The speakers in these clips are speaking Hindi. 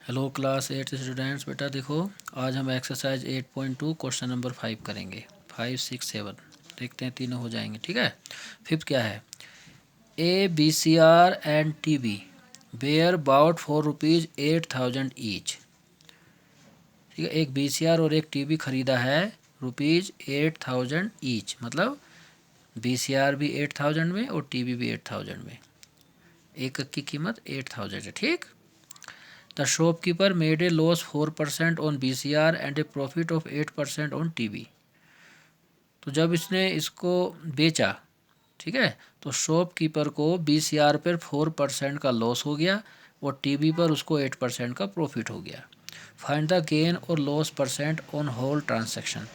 हेलो क्लास 8 स्टूडेंट्स, बेटा देखो आज हम एक्सरसाइज 8.2 क्वेश्चन नंबर 5 करेंगे। 5, 6, 7 देखते हैं, तीनों हो जाएंगे। ठीक है। फिफ्थ क्या है? A B C R and T B were bought for ₹8,000 each. ठीक है, एक बी सी आर और एक टी बी खरीदा है ₹8,000 ईच, मतलब बी सी आर भी 8,000 में और टी बी भी 8,000 में। एक की कीमत 8,000 है। ठीक। The shopkeeper made a loss 4% on BCR and a profit of 8% on TB। तो जब इसने इसको बेचा, ठीक है, तो शॉपकीपर को BCR पर 4% का लॉस हो गया और TB पर उसको 8% का प्रॉफिट हो गया। फाइंड द गेन और loss percent on whole transaction.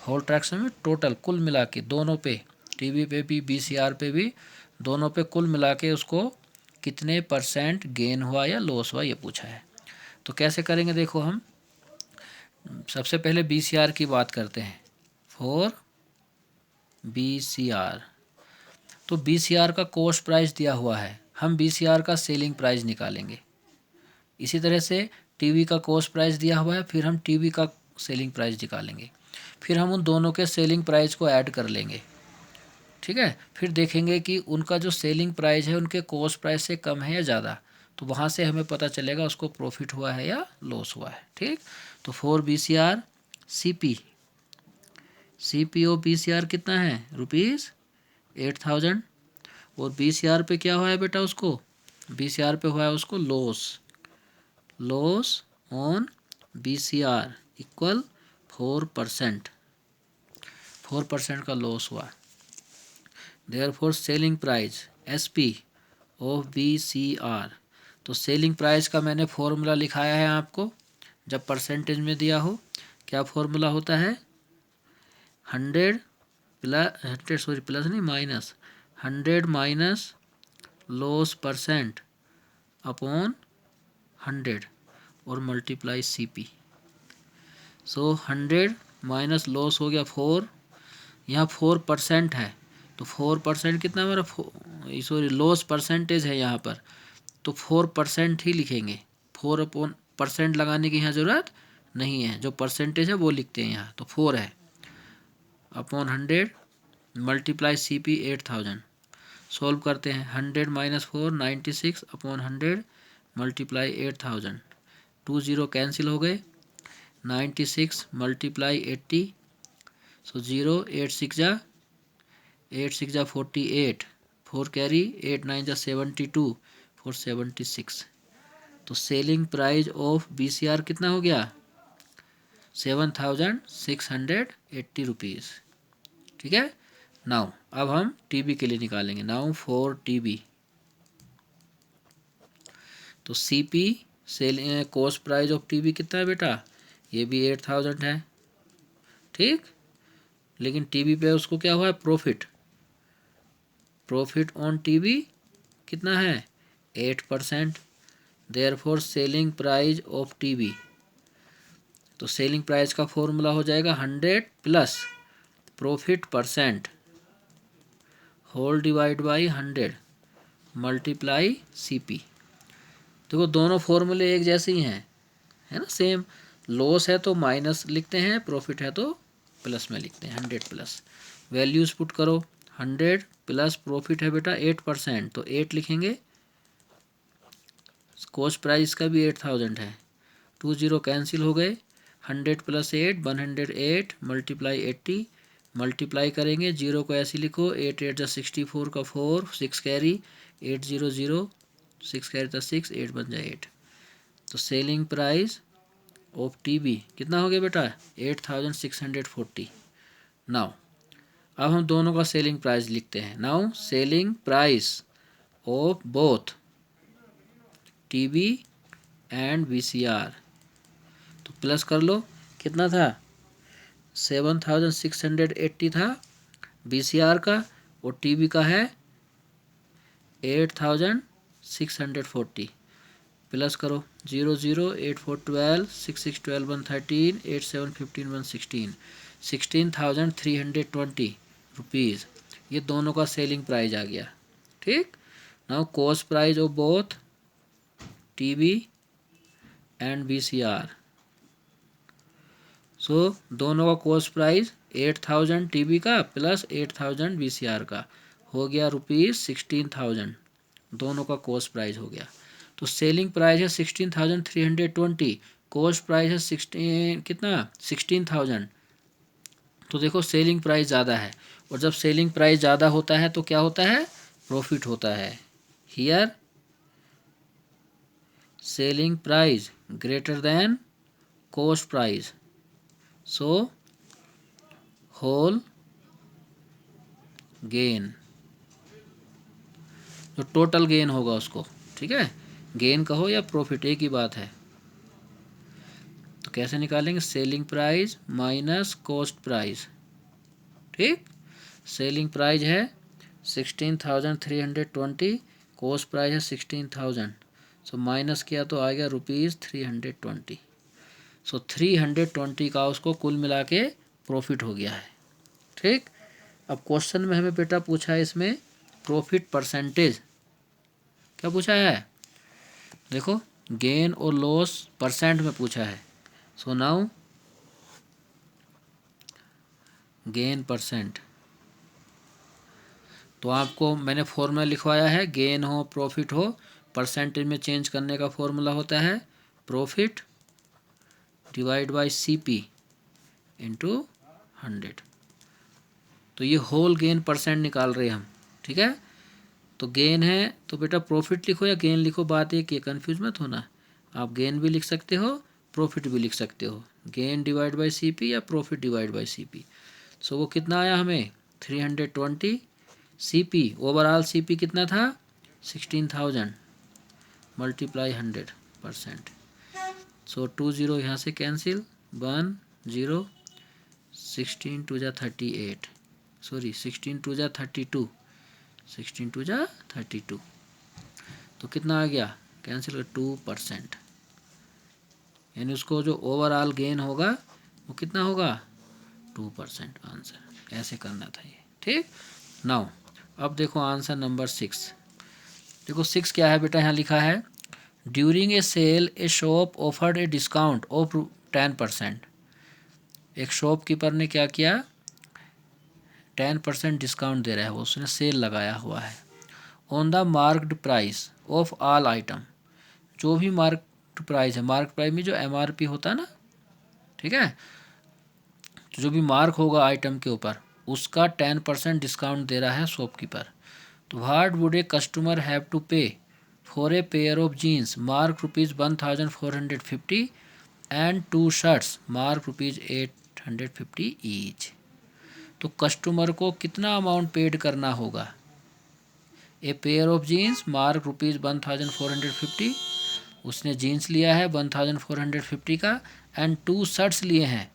Whole transaction में टोटल कुल मिला के दोनों पे, TB पे भी BCR पे भी, दोनों पे कुल मिला के उसको कितने परसेंट गेन हुआ या लॉस हुआ, ये पूछा है। तो कैसे करेंगे देखो, हम सबसे पहले BCR की बात करते हैं। फॉर BCR, तो BCR का कॉस्ट प्राइस दिया हुआ है, हम BCR का सेलिंग प्राइस निकालेंगे। इसी तरह से TB का कॉस्ट प्राइस दिया हुआ है, फिर हम TB का सेलिंग प्राइस निकालेंगे, फिर हम उन दोनों के सेलिंग प्राइस को ऐड कर लेंगे। ठीक है, फिर देखेंगे कि उनका जो सेलिंग प्राइस है उनके कॉस्ट प्राइस से कम है या ज़्यादा, तो वहाँ से हमें पता चलेगा उसको प्रॉफिट हुआ है या लॉस हुआ है। ठीक। तो for BCR CP of BCR कितना है? ₹8,000। और BCR पे क्या हुआ है बेटा? उसको BCR पे हुआ है उसको लॉस ऑन BCR इक्वल 4%। 4% का लॉस हुआ। Therefore selling price SP of BCR, तो सेलिंग प्राइस का मैंने फॉर्मूला लिखाया है आपको, जब परसेंटेज में दिया हो। क्या फॉर्मूला होता है? 100 प्लस नहीं, minus 100 minus loss percent upon 100 और मल्टीप्लाई CP। सो 100 माइनस लॉस हो गया 4, यहाँ 4% है, तो 4% कितना मेरा, सॉरी लॉस परसेंटेज है यहाँ पर, तो 4% ही लिखेंगे। 4 अपॉन परसेंट लगाने की यहाँ ज़रूरत नहीं है, जो परसेंटेज है वो लिखते हैं यहाँ। तो 4 है अपॉन 100 मल्टीप्लाई CP 8,000। सॉल्व करते हैं। 100 माइनस 4 96 अपॉन 100 मल्टीप्लाई 8,000। 2 0 कैंसिल हो गए। 96 मल्टीप्लाई 80, सो 0 8 6 जा 48, 4 कैरी, 8 9 जा 72, 4 76। तो सेलिंग प्राइस ऑफ BCR कितना हो गया? 7,680 रुपीज़। ठीक है। नाउ अब हम TB के लिए निकालेंगे। नाउ फॉर TB, तो CP cell cost price of TB कितना है बेटा? ये भी 8,000 है। ठीक। लेकिन TB पे उसको क्या हुआ है? प्रॉफिट ऑन TB कितना है? 8%। Therefore selling price of TB, तो सेलिंग प्राइस का फॉर्मूला हो जाएगा 100 plus profit percent whole divide by 100 multiply CP। देखो दोनों फॉर्मूले एक जैसे ही हैं, है ना, सेम। लॉस है तो माइनस लिखते हैं, प्रॉफिट है तो प्लस में लिखते हैं। 100 प्लस वैल्यूज पुट करो। 100 प्लस प्रॉफिट है बेटा 8%, तो 8 लिखेंगे। कॉस्ट प्राइस का भी 8,000 है। 2 0 कैंसिल हो गए। 100 प्लस 8 108 मल्टीप्लाई 80, मल्टीप्लाई करेंगे, 0 को ऐसे लिखो। 8 8 जा 64 का 4, 6 कैरी, 8 0 0, 6 कैरी था 6, 8 बन जाए 8। तो सेलिंग प्राइस ऑफ TB कितना हो गया बेटा? 8,640। नाउ अब हम दोनों का सेलिंग प्राइस लिखते हैं। Now selling price of both TB and BCR, तो प्लस कर लो। कितना था? 7,680 था BCR का, और TB का है 8,640। प्लस करो। 0 0 8 4 12, 6 6 12 1 13, 8 7 15 1 16, 16,320 रुपीज़। ये दोनों का सेलिंग प्राइस आ गया। ठीक। Now cost price of both TB and VCR। सो दोनों का कॉस्ट प्राइस 8000 टीवी का प्लस 8000 VCR का हो गया ₹16,000। दोनों का कॉस्ट प्राइस हो गया। तो सेलिंग प्राइस है 16,320, कॉस्ट प्राइस है 16,000। तो देखो सेलिंग प्राइस ज़्यादा है, और जब सेलिंग प्राइस ज़्यादा होता है तो क्या होता है, प्रॉफिट होता है। Here selling price greater than cost price, so whole gain, जो टोटल गेन होगा उसको, ठीक है, गेन कहो या प्रॉफिट एक ही बात है। तो कैसे निकालेंगे, selling price minus cost price. ठीक, सेलिंग प्राइस है 16,320, कॉस्ट प्राइस है 16,000, सो माइनस किया तो आ गया ₹320। सो 320 का उसको कुल मिला के प्रॉफिट हो गया है। ठीक, अब क्वेश्चन में हमें बेटा पूछा है इसमें प्रॉफिट परसेंटेज। क्या पूछा है, देखो गेन और लॉस परसेंट में पूछा है। सो नाउ गेन परसेंट, तो आपको मैंने फॉर्मूला लिखवाया है, गेन हो प्रॉफिट हो परसेंटेज में चेंज करने का फॉर्मूला होता है profit divide by CP into 100। तो ये होल गेन परसेंट निकाल रहे हैं हम, ठीक है। तो गेन है तो बेटा प्रॉफिट लिखो या गेन लिखो, बात एक ही, कन्फ्यूज मत होना। आप गेन भी लिख सकते हो, प्रॉफिट भी लिख सकते हो, गेन डिवाइड बाय CP या प्रॉफिट डिवाइड बाय CP। सो वो कितना आया हमें 320, CP ओवरऑल CP कितना था 16,000 मल्टीप्लाई 100%। सो 20 यहाँ से कैंसिल, 1 0, 16 2 जा 38, सॉरी 16 2 जा 32, 16 2 जा 32, तो कितना आ गया कैंसिल 2%, यानी उसको जो ओवरऑल गेन होगा वो कितना होगा 2% आंसर। ऐसे करना था ये, ठीक। नाउ अब देखो आंसर नंबर 6। देखो 6 क्या है बेटा, यहाँ लिखा है during a sale a shop offered a discount of 10%। एक शॉपकीपर ने क्या किया, 10% डिस्काउंट दे रहा है, वो उसने सेल लगाया हुआ है on the marked price of all item. जो भी मार्क्ड प्राइस है, मार्क प्राइस में जो MRP होता है ना, ठीक है, तो जो भी मार्क होगा आइटम के ऊपर उसका 10% डिस्काउंट दे रहा है शॉपकीपर। तो what would a customer have to pay for a pair of jeans marked ₹1450 and 2 shirts marked ₹850 each. तो कस्टमर को कितना अमाउंट पेड करना होगा, a pair of jeans marked ₹1450, उसने जीन्स लिया है 1450 का, एंड 2 शर्ट्स लिए हैं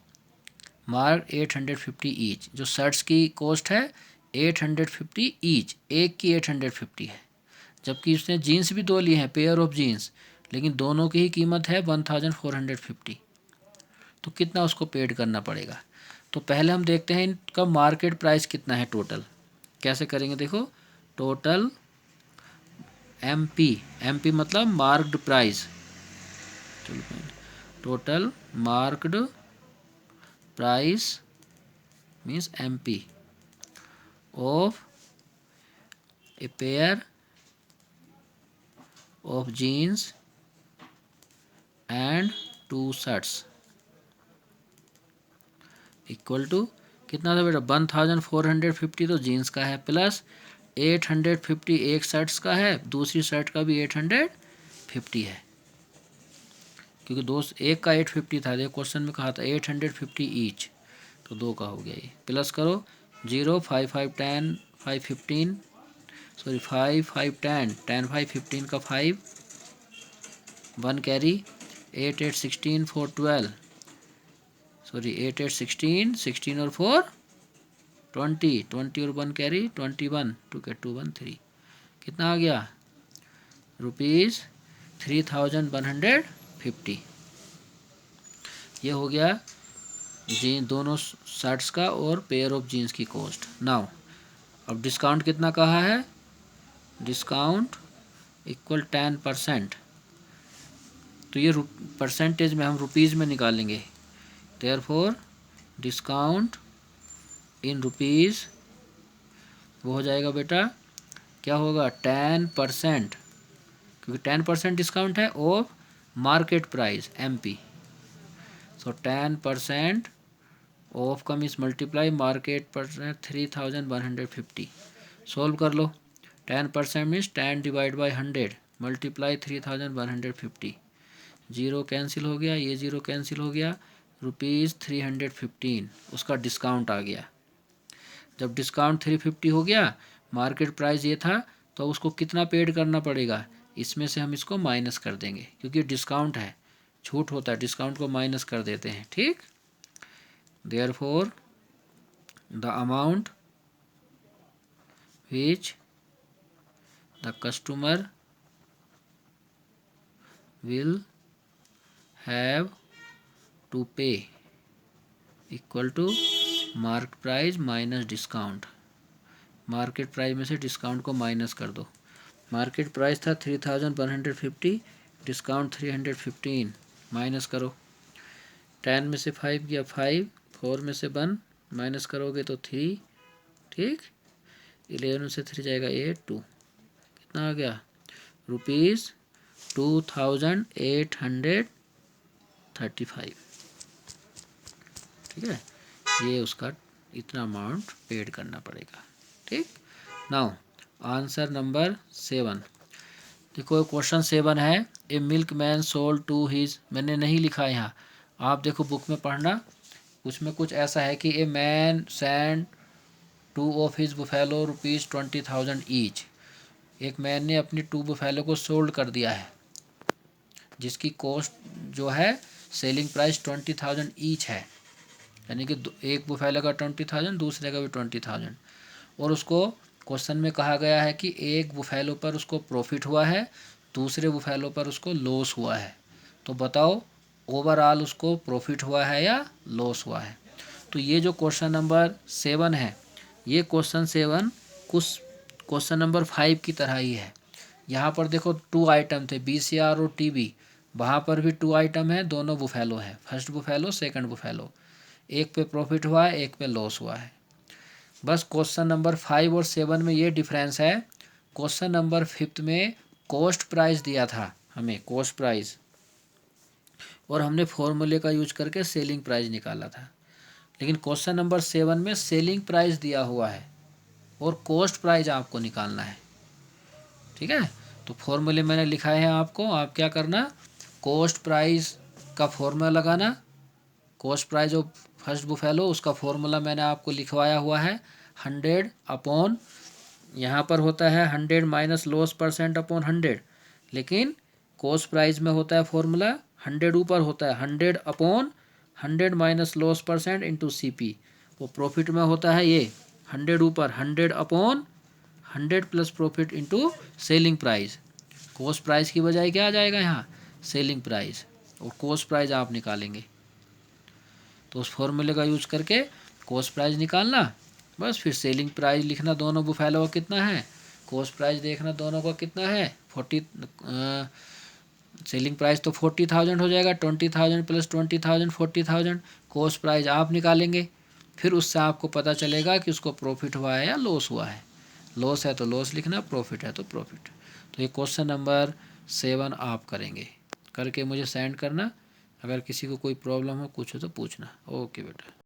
मार्क 850 ईच। जो शर्ट्स की कॉस्ट है 850 ईच, एक की 850 है, जबकि उसने जीन्स भी 2 लिए हैं पेयर ऑफ जीन्स, लेकिन दोनों की ही कीमत है 1450। तो कितना उसको पेड करना पड़ेगा। तो पहले हम देखते हैं इनका मार्केट प्राइस कितना है टोटल। कैसे करेंगे, देखो टोटल MP मतलब मार्क्ड प्राइस, चलो total marked price means MP of a pair of jeans and 2 shirts equal to कितना था बेटा 1450 तो जीन्स का है, प्लस 850 एक शर्ट्स का है, दूसरी शर्ट का भी 850 है, क्योंकि दो एक का 850 था, देखो क्वेश्चन में कहा था 850 ईच, तो 2 का हो गया ये, प्लस करो 0 5 5 10 5 15, सॉरी 5 5 10 10 5 15 का 5, 1 कैरी 8 8 16 4 12, सॉरी 8 8 16 16 और 4 20 20 और 1 कैरी 21, 2 के 2 1 3, कितना आ गया ₹3,150। ये हो गया जीन दोनों शर्ट्स का और पेयर ऑफ जीन्स की कॉस्ट। नाउ अब डिस्काउंट कितना कहा है, डिस्काउंट इक्वल 10%, तो ये परसेंटेज में हम रुपीज़ में निकालेंगे। देयरफॉर डिस्काउंट इन रुपीज़ वो हो जाएगा बेटा, क्या होगा, 10%, क्योंकि 10% डिस्काउंट है off market price MP। So 10% off कम इस मल्टीप्लाई मार्केट परसेंट 3150। सोल्व कर लो। 10% means 10 divide by 100 multiply 3150। Zero cancel हो गया, ये जीरो कैंसिल हो गया, ₹315 उसका डिस्काउंट आ गया। जब डिस्काउंट 350 हो गया, मार्केट प्राइस ये था, तो उसको कितना पेड करना पड़ेगा, इसमें से हम इसको माइनस कर देंगे, क्योंकि डिस्काउंट है, छूट होता है, डिस्काउंट को माइनस कर देते हैं। ठीक, therefore the amount which the customer will have to pay equal to market price minus discount. Market price में से डिस्काउंट को माइनस कर दो। मार्केट प्राइस था 3150, डिस्काउंट 315, माइनस करो। 10 में से 5 गया 5, 4 में से 1 माइनस करोगे तो 3। ठीक, 11 में से 3 जाएगा 8, 2, कितना आ गया, ₹2835। ठीक है, ये उसका इतना अमाउंट पेड करना पड़ेगा। ठीक, नाउ आंसर नंबर 7। देखो क्वेश्चन 7 है, a milkman sold to his, मैंने नहीं लिखा है यहाँ, आप देखो बुक में पढ़ना, उसमें कुछ ऐसा है कि a man send 2 of his buffalo ₹20,000 each. एक मैन ने अपनी 2 बुफेलो को सोल्ड कर दिया है, जिसकी कॉस्ट जो है सेलिंग प्राइस 20,000 ईच है, यानी कि एक बुफेलो का 20,000, दूसरे का भी 20,000। और उसको क्वेश्चन में कहा गया है कि एक बुफेलो पर उसको प्रॉफिट हुआ है, दूसरे बुफेलो पर उसको लॉस हुआ है। तो बताओ ओवरऑल उसको प्रॉफिट हुआ है या लॉस हुआ है। तो ये जो क्वेश्चन नंबर 7 है, ये क्वेश्चन 7 कुछ क्वेश्चन नंबर 5 की तरह ही है। यहाँ पर देखो 2 आइटम थे, BCR और TB, वहाँ पर भी 2 आइटम है, दोनों बुफेलो है, फर्स्ट बुफेलो सेकंड बुफेलो, एक पे प्रॉफिट हुआ है, एक पे लॉस हुआ है। बस क्वेश्चन नंबर 5 और 7 में ये डिफरेंस है। क्वेश्चन नंबर 5 में कॉस्ट प्राइस दिया था हमें, कॉस्ट प्राइस, और हमने फॉर्मूले का यूज करके सेलिंग प्राइस निकाला था। लेकिन क्वेश्चन नंबर 7 में सेलिंग प्राइस दिया हुआ है और कॉस्ट प्राइस आपको निकालना है। ठीक है, तो फॉर्मूले मैंने लिखा है आपको, आप क्या करना, कॉस्ट प्राइस का फॉर्मूला लगाना, cost price of first buffalo उसका फॉर्मूला मैंने आपको लिखवाया हुआ है, 100 अपॉन, यहाँ पर होता है 100 माइनस लॉस परसेंट अपॉन 100, लेकिन कॉस्ट प्राइस में होता है फॉर्मूला 100 ऊपर होता है 100 upon 100 minus loss percent into CP। वो प्रॉफिट में होता है ये 100 ऊपर 100 upon 100 plus profit into selling price. Cost price की बजाय क्या आ जाएगा यहाँ, सेलिंग प्राइस, और कॉस्ट प्राइस आप निकालेंगे। तो उस फॉर्मूले का यूज करके कॉस्ट प्राइस निकालना, बस फिर सेलिंग प्राइस लिखना, दोनों बुफेलो का कितना है, कॉस्ट प्राइस देखना दोनों का कितना है, 40, सेलिंग प्राइस तो 40,000 हो जाएगा, 20,000 प्लस 20,000 40,000, कॉस्ट प्राइस आप निकालेंगे। फिर उससे आपको पता चलेगा कि उसको प्रॉफिट हुआ है या लॉस हुआ है। लॉस है तो लॉस लिखना, प्रॉफिट है तो प्रॉफिट। तो ये क्वेश्चन नंबर 7 आप करेंगे, करके मुझे सेंड करना। अगर किसी को कोई प्रॉब्लम हो, कुछ हो तो पूछना। ओके बेटा।